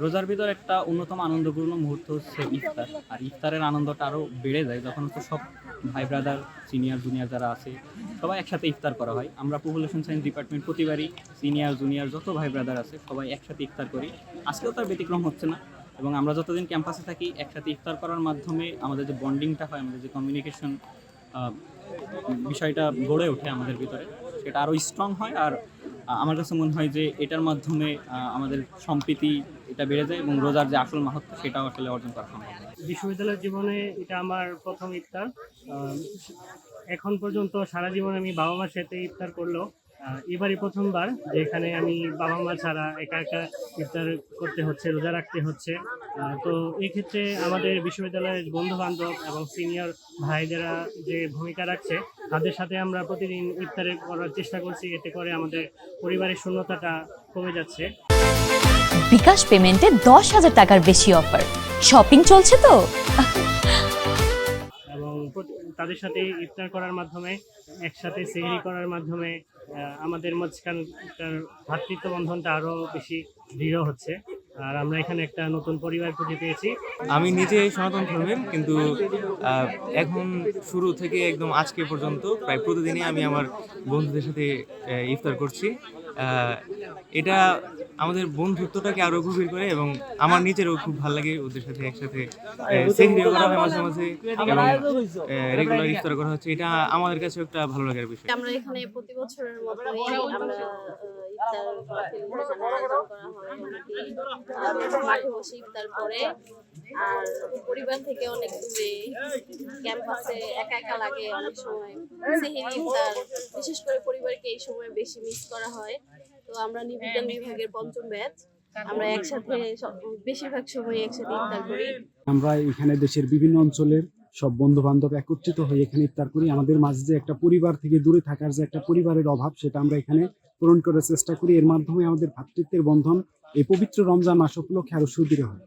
রোজার ভিতর একটা অন্যতম আনন্দপূর্ণ মুহূর্ত হচ্ছে ইফতার। আর ইফতারের আনন্দটা আরও বেড়ে যায় যখন হচ্ছে সব ভাই ব্রাদার, সিনিয়র জুনিয়র যারা আছে সবাই একসাথে ইফতার করা হয়। আমরা পপুলেশন সায়েন্স ডিপার্টমেন্ট প্রতিবারই সিনিয়র জুনিয়র যত ভাই ব্রাদার আছে সবাই একসাথে ইফতার করি। আজকেও তার ব্যতিক্রম হচ্ছে না। এবং আমরা যতদিন ক্যাম্পাসে থাকি একসাথে ইফতার করার মাধ্যমে আমাদের যে বন্ডিংটা হয়, আমাদের যে কমিউনিকেশন বিষয়টা গড়ে ওঠে আমাদের ভিতরে, সেটা আরও স্ট্রং হয়। আর আমার কাছে মনে হয় যে এটার মাধ্যমে আমাদের সম্প্রীতি এটা বেড়ে যায় এবং রোজার যে আসল মাহাত্ম্য সেটাও আসলে অর্জন করা সম্ভব। বিশ্ববিদ্যালয়ের জীবনে এটা আমার প্রথম ইফতার। এখন পর্যন্ত সারা জীবনে আমি বাবা মার সাথে ইফতার করলেও এবারই প্রথমবার যেখানে আমি বাবা মা ছাড়া একা একা ইফতার করতে হচ্ছে, রোজা রাখতে হচ্ছে। তো এই ক্ষেত্রে আমাদের বিশ্ববিদ্যালয়ের বন্ধু বান্ধব এবং সিনিয়র ভাইদেরা যে ভূমিকা রাখছে তাদের সাথে আমরা প্রতিদিন ইফতারে করার চেষ্টা করছি। এতে করে আমাদের পরিবারের শূন্যতাটা কমে যাচ্ছে। বিকাশ পেমেন্টে 10,000 টাকার বেশি অফার, শপিং চলছে তো। এবং তাদের সাথে ইফতার করার মাধ্যমে, একসাথে সেহরি করার মাধ্যমে আমাদের মাঝখানকার ভ্রাতৃত্ব বন্ধনটা আরও বেশি দৃঢ় হচ্ছে। আর আমরা এখানে একটা নতুন পরিবার খুঁজে পেয়েছি। আমি নিজে সনাতন ধর্মের, কিন্তু এখন শুরু থেকে একদম আজকে পর্যন্ত প্রায় প্রতিদিনই আমি আমার বন্ধুদের সাথে ইফতার করছি। এটা আমাদের বন্ধুত্বটাকে আরো গভীর করে এবং আমার নিজেরও খুব ভালো লাগে ওদের সাথে একসাথে সেহরিও করা হয় মাঝে মাঝে এবং রেগুলার ইফতার করা হচ্ছে। এটা আমাদের কাছে একটা ভালো লাগার বিষয়। আমরা এখানে প্রতি বছরের মতোই আমরা ইফতার আয়োজন করা হয়, মাঠে বসে ইফতার করে। আর পরিবার থেকে অনেক দূরে, ক্যাম্পাসে একা একা লাগে অনেক সময়। সেহরি ইফতার বিশেষ করে পরিবারকে এই সময় বেশি মিস করা হয়। তো আমরা নিবিজ্ঞান বিভাগের পঞ্চম ব্যাচ, আমরা একসাথে বেশিরভাগ সময় একসাথে ইফতার করি। আমরা এখানে দেশের বিভিন্ন অঞ্চলের সব বন্ধু বান্ধব একত্রিত হয়ে এখানে ইফতার করি। আমাদের মাঝে যে একটা পরিবার থেকে দূরে থাকার যে একটা পরিবারের অভাব, সেটা আমরা এখানে পূরণ করার চেষ্টা করি। এর মাধ্যমে আমাদের ভ্রাতৃত্বের বন্ধন এই পবিত্র রমজান মাস উপলক্ষে আরো সুদৃঢ় হয়।